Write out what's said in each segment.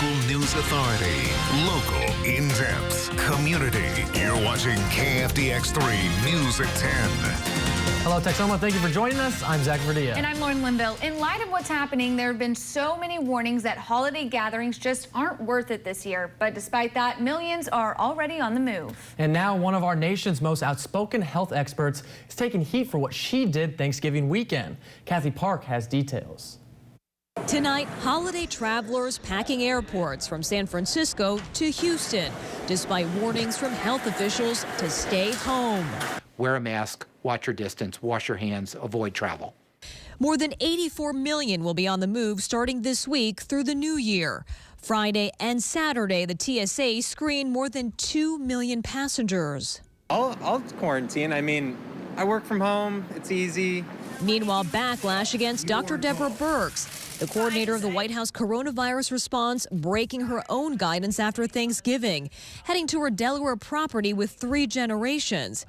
local news authority. Local, in-depth, community. You're watching KFDX 3 News at 10. Hello, Texoma. Thank you for joining us. I'm Zach Verdilla. And I'm Lauren Linville. In light of what's happening, there have been so many warnings that holiday gatherings just aren't worth it this year. But despite that, millions are already on the move. And now one of our nation's most outspoken health experts is taking heat for what she did Thanksgiving weekend. Kathy Park has details. Tonight, holiday travelers packing airports from San Francisco to Houston, despite warnings from health officials to stay home. Wear a mask, watch your distance, wash your hands, avoid travel. More than 84 million will be on the move starting this week through the new year. Friday and Saturday, the TSA screened more than 2 million passengers. I'll quarantine. I mean, I work from home. It's easy. Meanwhile, backlash against Dr. Deborah Birx, the coordinator of the White House coronavirus response, breaking her own guidance after Thanksgiving, heading to her Delaware property with 3 generations.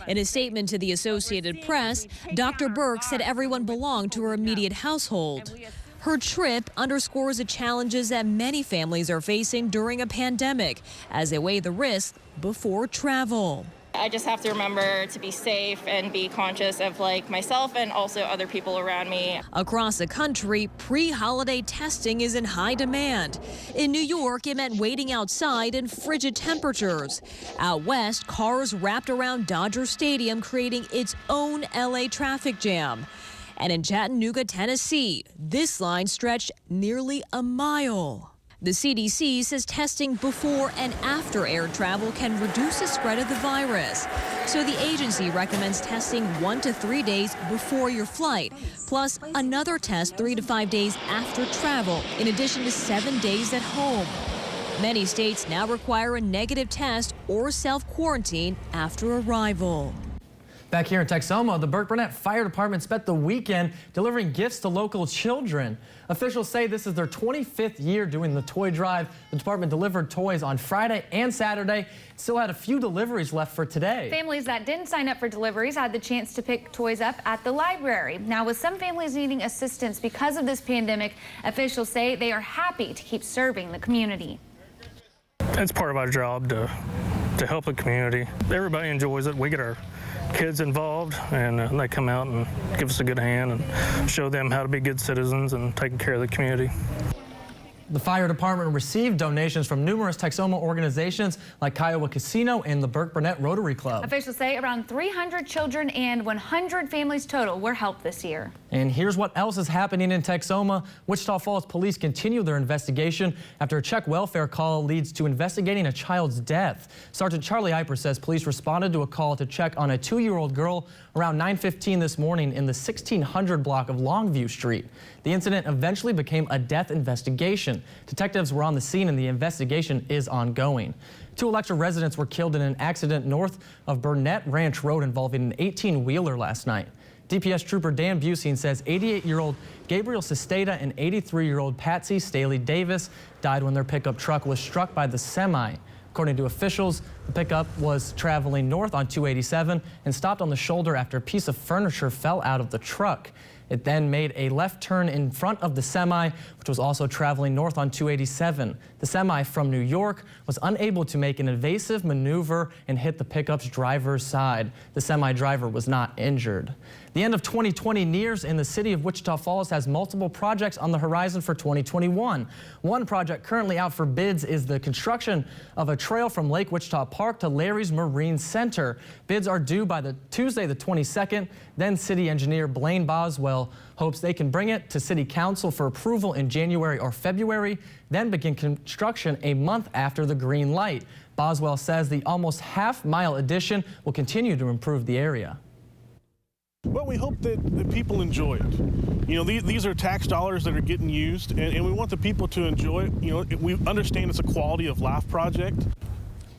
In a statement to the Associated Press, Dr. Birx said everyone belonged to her immediate household. Her trip underscores the challenges that many families are facing during a pandemic as they weigh the risk before travel. I just have to remember to be safe and be conscious of myself and also other people around me. Across the country, pre-holiday testing is in high demand. In New York, it meant waiting outside in frigid temperatures. Out west, cars wrapped around Dodger Stadium, creating its own LA traffic jam. And in Chattanooga, Tennessee, this line stretched nearly a mile. The CDC says testing before and after air travel can reduce the spread of the virus. So the agency recommends testing 1 to 3 days before your flight, plus another test 3 to 5 days after travel, in addition to 7 days at home. Many states now require a negative test or self-quarantine after arrival. Back here in Texoma, the Burke-Burnett Fire Department spent the weekend delivering gifts to local children. Officials say this is their 25th year doing the toy drive. The department delivered toys on Friday and Saturday. Still had a few deliveries left for today. Families that didn't sign up for deliveries had the chance to pick toys up at the library. Now, with some families needing assistance because of this pandemic, officials say they are happy to keep serving the community. It's part of our job to help the community. Everybody enjoys it. We get our kids involved, and they come out and give us a good hand and show them how to be good citizens and taking care of the community. The fire department received donations from numerous Texoma organizations like Kiowa Casino and the Burke-Burnett Rotary Club. Officials say around 300 children and 100 families total were helped this year. And here's what else is happening in Texoma. Wichita Falls police continue their investigation after a check welfare call leads to investigating a child's death. Sergeant Charlie Eiper says police responded to a call to check on a 2-year-old girl around 9:15 this morning in the 1600 block of Longview Street. The incident eventually became a death investigation. Detectives were on the scene and the investigation is ongoing. 2 Electra residents were killed in an accident north of Burnett Ranch Road involving an 18-wheeler last night. DPS Trooper Dan Busine says 88-year-old Gabriel Sesteta and 83-year-old Patsy Staley Davis died when their pickup truck was struck by the semi. According to officials, the pickup was traveling north on 287 and stopped on the shoulder after a piece of furniture fell out of the truck. It then made a left turn in front of the semi, which was also traveling north on 287. The semi from New York was unable to make an evasive maneuver and hit the pickup's driver's side. The semi driver was not injured. The end of 2020 nears, and the city of Wichita Falls has multiple projects on the horizon for 2021. One project currently out for bids is the construction of a trail from Lake Wichita Park to Larry's Marine Center. Bids are due by Tuesday the 22nd. Then city engineer Blaine Boswell hopes they can bring it to City Council for approval in January or February, then begin construction a month after the green light. Boswell says the almost half-mile addition will continue to improve the area. Well, we hope that people enjoy it. You know, these are tax dollars that are getting used, and we want the people to enjoy it. You know, we understand it's a quality of life project.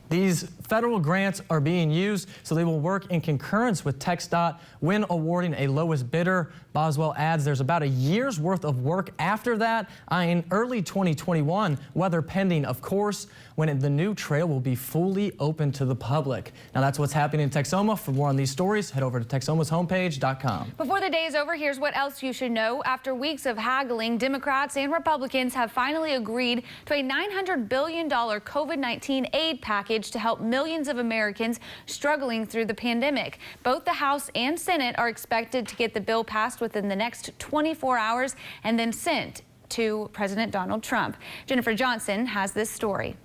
These federal grants are being used so they will work in concurrence with TxDOT when awarding a lowest bidder. Boswell adds there's about a year's worth of work after that in early 2021, weather pending, of course, when the new trail will be fully open to the public. Now that's what's happening in Texoma. For more on these stories, head over to texomashomepage.com. Before the day is over, here's what else you should know. After weeks of haggling, Democrats and Republicans have finally agreed to a $900 billion COVID-19 aid package to help millions of Americans struggling through the pandemic. Both the House and Senate are expected to get the bill passed within the next 24 hours and then sent to President Donald Trump. Jennifer Johnson has this story.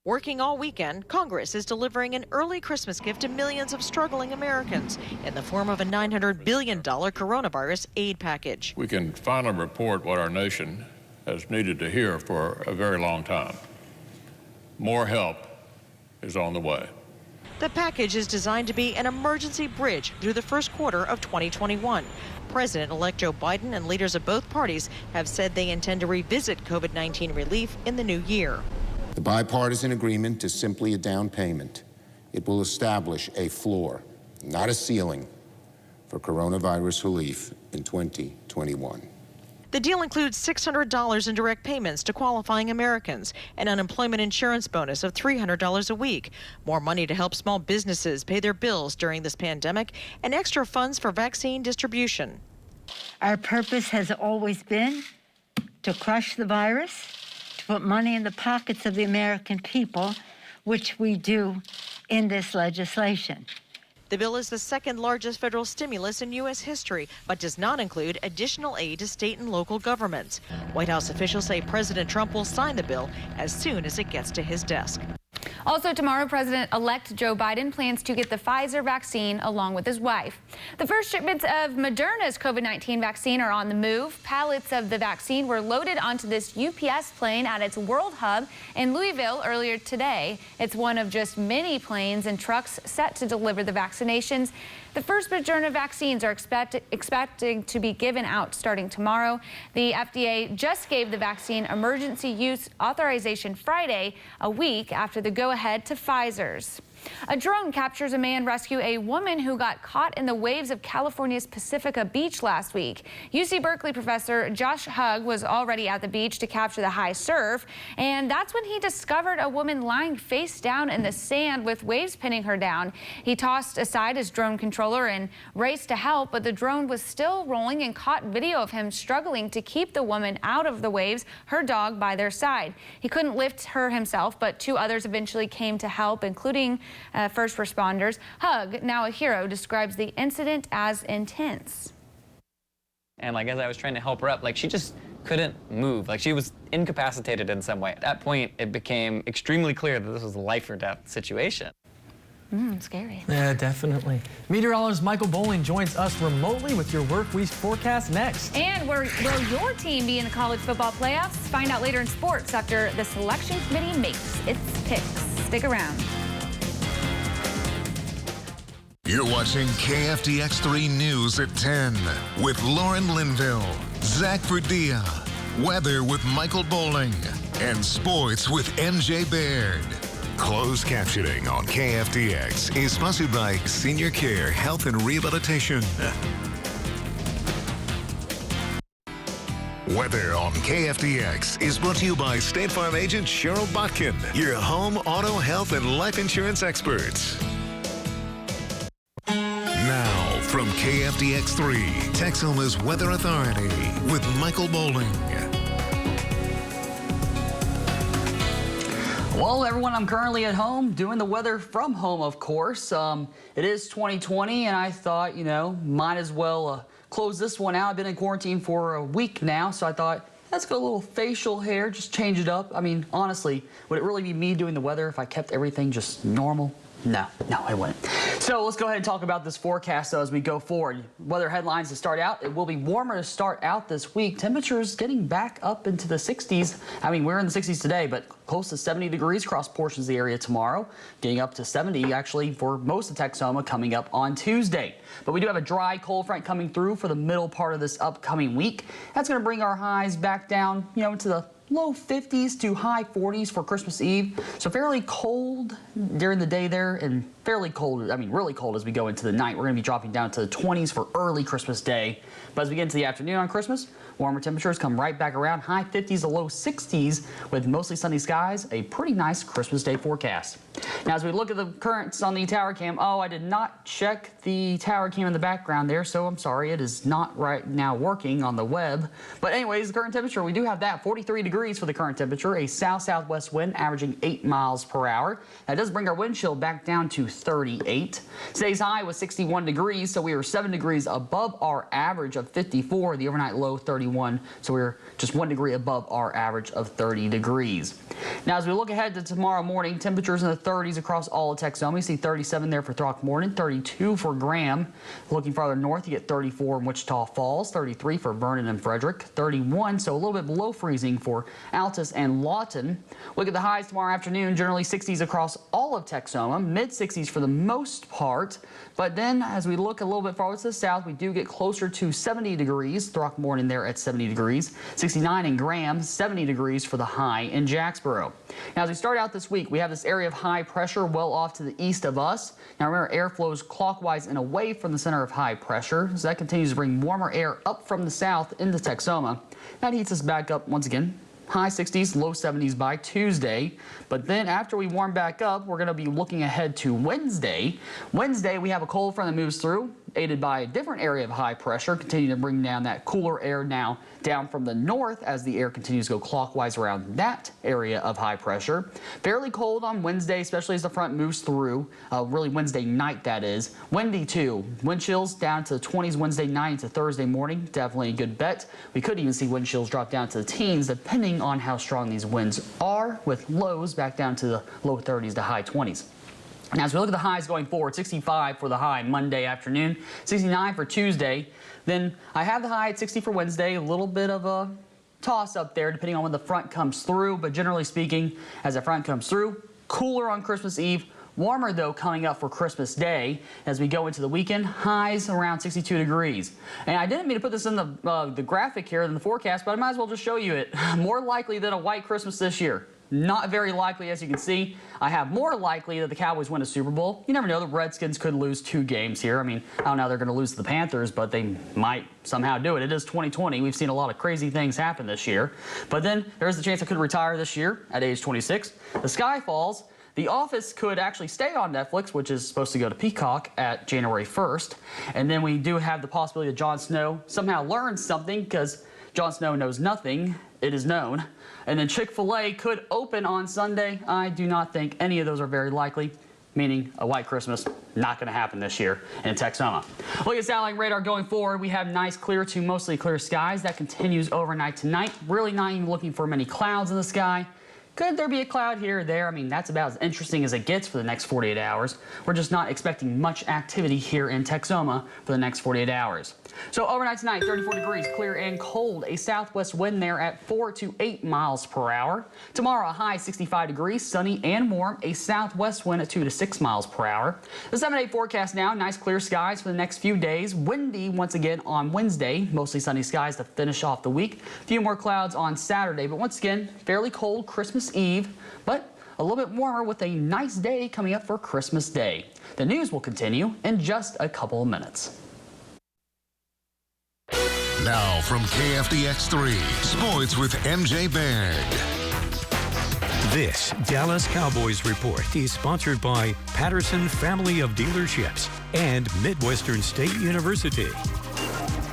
Working all weekend, Congress is delivering an early Christmas gift to millions of struggling Americans in the form of a $900 billion coronavirus aid package. We can finally report what our nation has needed to hear for a very long time. More help is on the way. The package is designed to be an emergency bridge through the first quarter of 2021. President-elect Joe Biden and leaders of both parties have said they intend to revisit COVID-19 relief in the new year. The bipartisan agreement is simply a down payment. It will establish a floor, not a ceiling, for coronavirus relief in 2021. The deal includes $600 in direct payments to qualifying Americans, an unemployment insurance bonus of $300 a week, more money to help small businesses pay their bills during this pandemic, and extra funds for vaccine distribution. Our purpose has always been to crush the virus, to put money in the pockets of the American people, which we do in this legislation. The bill is the second largest federal stimulus in U.S. history, but does not include additional aid to state and local governments. White House officials say President Trump will sign the bill as soon as it gets to his desk. Also tomorrow, President-elect Joe Biden plans to get the Pfizer vaccine along with his wife. The first shipments of Moderna's COVID-19 vaccine are on the move. Pallets of the vaccine were loaded onto this UPS plane at its World Hub in Louisville earlier today. It's one of just many planes and trucks set to deliver the vaccinations. The first Moderna vaccines are expected to be given out starting tomorrow. The FDA just gave the vaccine emergency use authorization Friday, a week after the go-ahead to Pfizer's. A drone captures a man rescue a woman who got caught in the waves of California's Pacifica Beach last week. UC Berkeley professor Josh Hugg was already at the beach to capture the high surf, and that's when he discovered a woman lying face down in the sand with waves pinning her down. He tossed aside his drone controller and raced to help, but the drone was still rolling and caught video of him struggling to keep the woman out of the waves, her dog by their side. He couldn't lift her himself, but two others eventually came to help, including first responders. Hugg, now a hero, describes the incident as intense. And as I was trying to help her up, she just couldn't move. She was incapacitated in some way. At that point, it became extremely clear that this was a life or death situation. Scary. Yeah, definitely. Meteorologist Michael Bowling joins us remotely with your work week forecast next. And will your team be in the college football playoffs? Find out later in sports after the selection committee makes its picks. Stick around. You're watching KFDX 3 News at 10 with Lauren Linville, Zach Verdia, weather with Michael Bowling, and sports with MJ Baird. Closed captioning on KFDX is sponsored by Senior Care Health and Rehabilitation. Weather on KFDX is brought to you by State Farm agent Cheryl Botkin, your home, auto, health, and life insurance experts. Now, from KFDX 3, Texoma's Weather Authority with Michael Bowling. Well, everyone, I'm currently at home doing the weather from home, of course. It is 2020, and I thought, might as well close this one out. I've been in quarantine for a week now, so I thought, let's go a little facial hair, just change it up. I mean, honestly, would it really be me doing the weather if I kept everything just normal? No, it wouldn't. So let's go ahead and talk about this forecast, though, as we go forward. Weather headlines to start out. It will be warmer to start out this week. Temperatures getting back up into the 60s. I mean, we're in the 60s today, but close to 70 degrees across portions of the area tomorrow. Getting up to 70, actually, for most of Texoma coming up on Tuesday. But we do have a dry cold front coming through for the middle part of this upcoming week. That's going to bring our highs back down, to the low 50s to high 40s for Christmas Eve. So fairly cold during the day there, and fairly cold, I mean really cold as we go into the night. We're going to be dropping down to the 20s for early Christmas Day. But as we get into the afternoon on Christmas, warmer temperatures come right back around, high 50s to low 60s with mostly sunny skies, a pretty nice Christmas Day forecast. Now as we look at the currents on the tower cam, I did not check the tower cam in the background there, so I'm sorry, it is not right now working on the web. But anyways, the current temperature, we do have that, 43 degrees for the current temperature, a south-southwest wind averaging 8 miles per hour. That does bring our wind chill back down to 38. Today's high was 61 degrees, so we were 7 degrees above our average of 54, the overnight low 31, so we were just 1 degree above our average of 30 degrees. Now as we look ahead to tomorrow morning, temperatures in the 30s across all of Texoma. You see 37 there for Throckmorton, 32 for Graham. Looking farther north, you get 34 in Wichita Falls, 33 for Vernon and Frederick, 31, so a little bit below freezing for Altus and Lawton. Look at the highs tomorrow afternoon, generally 60s across all of Texoma, mid-60s for the most part. But then as we look a little bit farther to the south, we do get closer to 70 degrees. Throckmorton there at 70 degrees, 69 in Graham, 70 degrees for the high in Jacksboro. Now as we start out this week, we have this area of high pressure well off to the east of us. Now remember, air flows clockwise and away from the center of high pressure, so that continues to bring warmer air up from the south into Texoma. That heats us back up once again. High 60s, low 70s by Tuesday. But then after we warm back up, we're going to be looking ahead to Wednesday. Wednesday, we have a cold front that moves through, aided by a different area of high pressure, continuing to bring down that cooler air now down from the north as the air continues to go clockwise around that area of high pressure. Fairly cold on Wednesday, especially as the front moves through. Really Wednesday night, that is. Windy too. Wind chills down to the 20s Wednesday night to Thursday morning. Definitely a good bet. We could even see wind chills drop down to the teens depending on how strong these winds are, with lows back down to the low 30s to high 20s. Now, as we look at the highs going forward, 65 for the high Monday afternoon, 69 for Tuesday. Then I have the high at 60 for Wednesday, a little bit of a toss up there depending on when the front comes through. But generally speaking, as the front comes through, cooler on Christmas Eve. Warmer, though, coming up for Christmas Day as we go into the weekend. Highs around 62 degrees. And I didn't mean to put this in the graphic here in the forecast, but I might as well just show you it. More likely than a white Christmas this year. Not very likely, as you can see. I have more likely that the Cowboys win a Super Bowl. You never know, the Redskins could lose 2 games here. I mean, I don't know how they're going to lose to the Panthers, but they might somehow do it. It is 2020. We've seen a lot of crazy things happen this year. But then there's the chance I could retire this year at age 26. The sky falls. The Office could actually stay on Netflix, which is supposed to go to Peacock at January 1st. And then we do have the possibility that Jon Snow somehow learns something, because Jon Snow knows nothing, it is known. And then Chick-fil-A could open on Sunday. I do not think any of those are very likely, meaning a white Christmas, not going to happen this year in Texoma. Look at satellite radar going forward. We have nice clear to mostly clear skies. That continues overnight tonight. Really not even looking for many clouds in the sky. Could there be a cloud here or there? I mean, that's about as interesting as it gets for the next 48 hours. We're just not expecting much activity here in Texoma for the next 48 hours. So overnight tonight, 34 degrees, clear and cold. A southwest wind there at 4 to 8 miles per hour. Tomorrow, a high 65 degrees, sunny and warm. A southwest wind at 2 to 6 miles per hour. The 7-day forecast now, nice clear skies for the next few days. Windy once again on Wednesday. Mostly sunny skies to finish off the week. A few more clouds on Saturday, but once again, fairly cold Christmas Eve, but a little bit warmer with a nice day coming up for Christmas Day. The news will continue in just a couple of minutes. Now from KFDX3, Sports with MJ Baird. This Dallas Cowboys Report is sponsored by Patterson Family of Dealerships and Midwestern State University.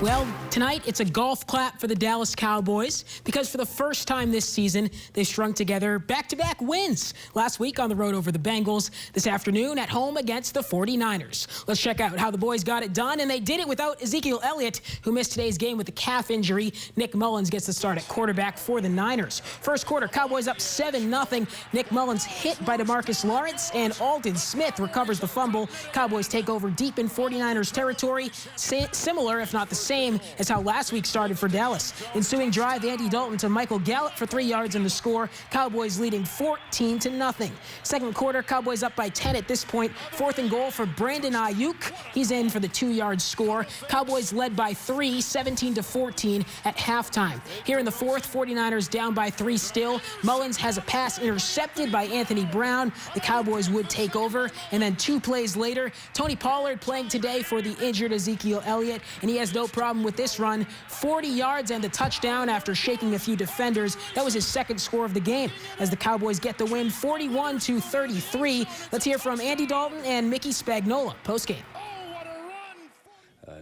Well, tonight it's a golf clap for the Dallas Cowboys because for the first time this season, they strung together back-to-back wins. Last week on the road over the Bengals, this afternoon at home against the 49ers. Let's check out how the boys got it done, and they did it without Ezekiel Elliott, who missed today's game with a calf injury. Nick Mullins gets the start at quarterback for the Niners. First quarter, Cowboys up 7-0. Nick Mullins hit by DeMarcus Lawrence, and Aldon Smith recovers the fumble. Cowboys take over deep in 49ers territory, similar, if not the same, as how last week started for Dallas. Ensuing drive, Andy Dalton to Michael Gallup for 3 yards in the score. Cowboys leading 14-0. Second quarter, Cowboys up by 10 at this point. 4th and goal for Brandon Ayuk. He's in for the 2-yard score. Cowboys led by 3, 17-14 at halftime. Here in the fourth, 49ers down by 3 still. Mullins has a pass intercepted by Anthony Brown. The Cowboys would take over. And then 2 plays later, Tony Pollard playing today for the injured Ezekiel Elliott, and he has no problem with this run. 40 yards and the touchdown after shaking a few defenders. That was his second score of the game as the Cowboys get the win 41-33. Let's hear from Andy Dalton and Mickey Spagnola postgame.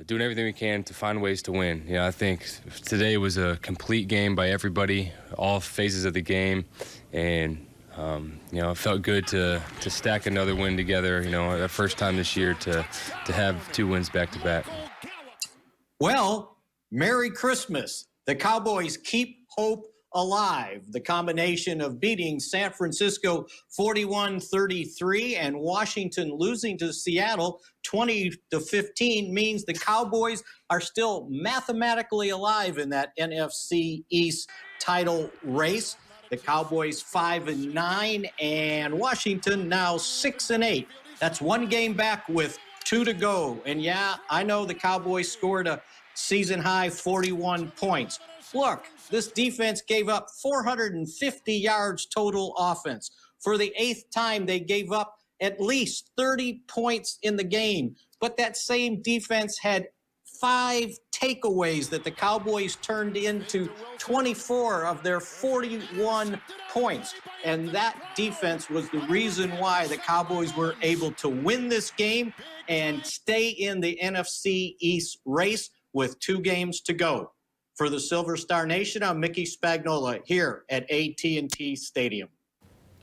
Doing everything we can to find ways to win. You know, I think today was a complete game by everybody, all phases of the game, and you know, it felt good to stack another win together. You know, the first time this year to have 2 wins back to back. Well, Merry Christmas. The Cowboys keep hope alive. The combination of beating San Francisco 41-33 and Washington losing to Seattle 20-15 means the Cowboys are still mathematically alive in that NFC East title race. The Cowboys 5-9 and Washington now 6-8. That's 1 game back with 2 to go. And yeah, I know the Cowboys scored a season high 41 points. Look, this defense gave up 450 yards total offense. For the 8th time, they gave up at least 30 points in the game. But that same defense had 5 takeaways that the Cowboys turned into 24 of their 41 points. And that defense was the reason why the Cowboys were able to win this game and stay in the NFC East race with 2 games to go. For the Silver Star Nation, I'm Mickey Spagnola here at AT&T Stadium.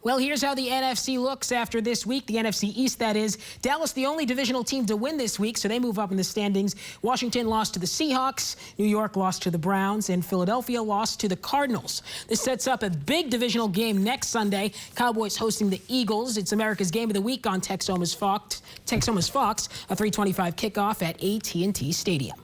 Well, here's how the NFC looks after this week. The NFC East, that is. Dallas, the only divisional team to win this week, so they move up in the standings. Washington lost to the Seahawks. New York lost to the Browns. And Philadelphia lost to the Cardinals. This sets up a big divisional game next Sunday. Cowboys hosting the Eagles. It's America's Game of the Week on Texoma's Fox, a 3:25 kickoff at AT&T Stadium.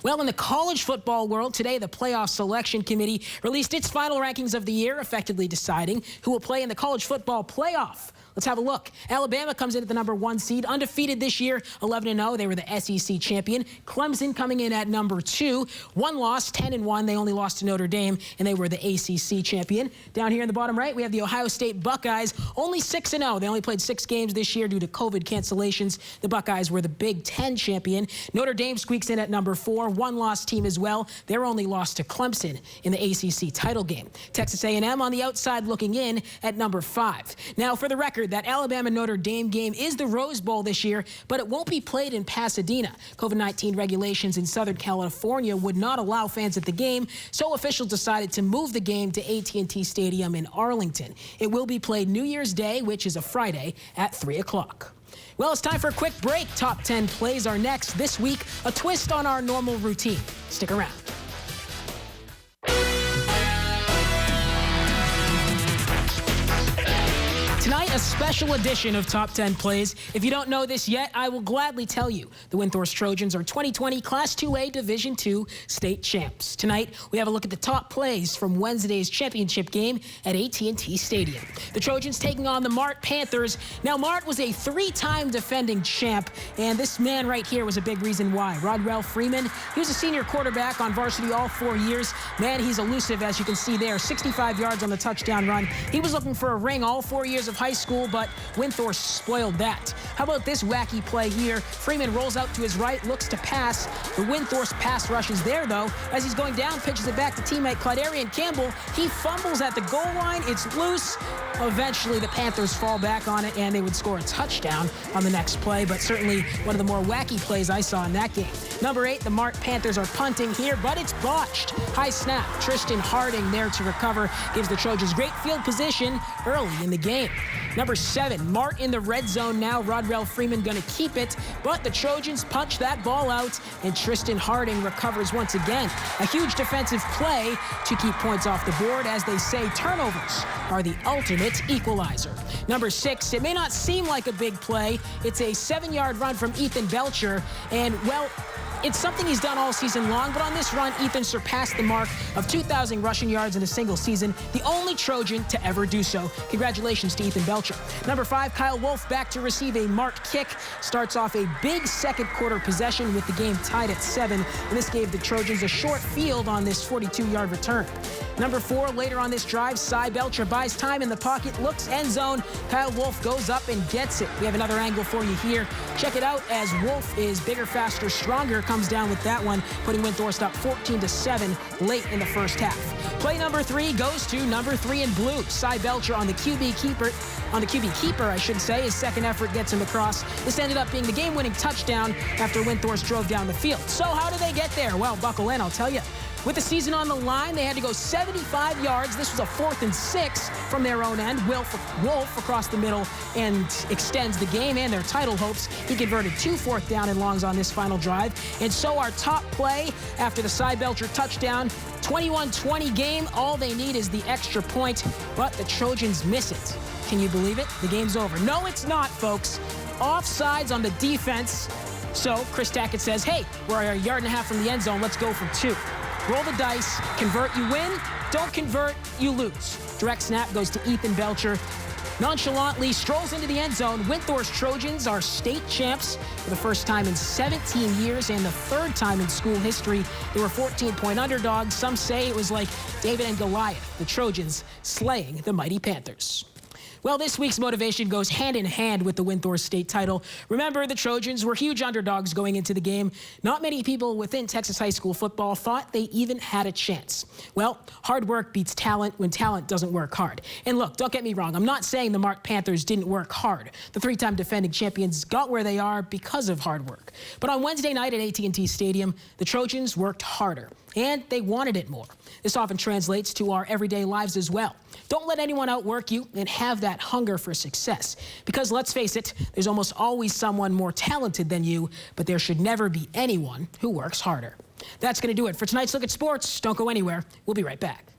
Well, in the college football world, today the playoff selection committee released its final rankings of the year, effectively deciding who will play in the college football playoff. Let's have a look. Alabama comes in at the number 1 seed, undefeated this year, 11-0. They were the SEC champion. Clemson coming in at number 2, 1 loss, 10-1. They only lost to Notre Dame, and they were the ACC champion. Down here in the bottom right, we have the Ohio State Buckeyes, only 6-0. They only played 6 games this year due to COVID cancellations. The Buckeyes were the Big Ten champion. Notre Dame squeaks in at number 4, 1-loss team as well. Their only loss to Clemson in the ACC title game. Texas A&M on the outside looking in at number 5. Now, for the record, that Alabama-Notre Dame game is the Rose Bowl this year, but it won't be played in Pasadena. COVID-19 regulations in Southern California would not allow fans at the game, so officials decided to move the game to AT&T Stadium in Arlington. It will be played New Year's Day, which is a Friday, at 3 o'clock. Well, it's time for a quick break. Top 10 plays are next. This week, a twist on our normal routine. Stick around. Tonight, a special edition of Top 10 Plays. If you don't know this yet, I will gladly tell you. The Windthorst Trojans are 2020 Class 2A Division II state champs. Tonight, we have a look at the top plays from Wednesday's championship game at AT&T Stadium. The Trojans taking on the Mart Panthers. Now, Mart was a 3-time defending champ, and this man right here was a big reason why. Rodrell Freeman, he was a senior quarterback on varsity all 4 years. Man, he's elusive, as you can see there. 65 yards on the touchdown run. He was looking for a ring all 4 years of high school, but Windthorst spoiled that. How about this wacky play here? Freeman rolls out to his right, looks to pass. The Windthorst pass rush is there, though. As he's going down, pitches it back to teammate Clydarian Campbell. He fumbles at the goal line. It's loose. Eventually, the Panthers fall back on it, and they would score a touchdown on the next play, but certainly one of the more wacky plays I saw in that game. Number 8, the Mart Panthers are punting here, but it's botched. High snap. Tristan Harding there to recover. Gives the Trojans great field position early in the game. Number 7, Mart in the red zone now. Rodrell Freeman going to keep it, but the Trojans punch that ball out, and Tristan Harding recovers once again. A huge defensive play to keep points off the board. As they say, turnovers are the ultimate equalizer. Number 6, it may not seem like a big play. It's a 7-yard run from Ethan Belcher, and, well, It's something he's done all season long, but on this run, Ethan surpassed the mark of 2,000 rushing yards in a single season, the only Trojan to ever do so. Congratulations to Ethan Belcher. Number 5, Kyle Wolf back to receive a marked kick. Starts off a big second quarter possession with the game tied at 7, and this gave the Trojans a short field on this 42-yard return. Number 4, later on this drive, Cy Belcher buys time in the pocket, looks end zone. Kyle Wolf goes up and gets it. We have another angle for you here. Check it out as Wolf is bigger, faster, stronger, comes down with that one, putting Windthorst up 14-7 late in the first half. Play number 3 goes to number 3 in blue, Cy Belcher on the QB keeper, I should say. His second effort gets him across. This ended up being the game-winning touchdown after Windthorst drove down the field. So how did they get there? Well, buckle in, I'll tell you. With the season on the line, they had to go 75 yards. This was a 4th and 6 from their own end. Wolf across the middle and extends the game and their title hopes. He converted 2 4th down and longs on this final drive. And so our top play after the Cy Belcher touchdown, 21-20 game. All they need is the extra point, but the Trojans miss it. Can you believe it? The game's over. No, it's not, folks. Offsides on the defense. So Chris Tackett says, hey, we're a yard and a half from the end zone. Let's go for 2. Roll the dice, convert, you win. Don't convert, you lose. Direct snap goes to Ethan Belcher. Nonchalantly strolls into the end zone. Windthorst Trojans are state champs for the first time in 17 years and the 3rd time in school history. They were 14-point underdogs. Some say it was like David and Goliath, the Trojans slaying the mighty Panthers. Well, this week's motivation goes hand in hand with the Windthorst State title. Remember, the Trojans were huge underdogs going into the game. Not many people within Texas high school football thought they even had a chance. Well, hard work beats talent when talent doesn't work hard. And look, don't get me wrong. I'm not saying the Mark Panthers didn't work hard. The 3-time defending champions got where they are because of hard work. But on Wednesday night at AT&T Stadium, the Trojans worked harder, and they wanted it more. This often translates to our everyday lives as well. Don't let anyone outwork you and have that hunger for success. Because let's face it, there's almost always someone more talented than you, but there should never be anyone who works harder. That's going to do it for tonight's Look at Sports. Don't go anywhere. We'll be right back.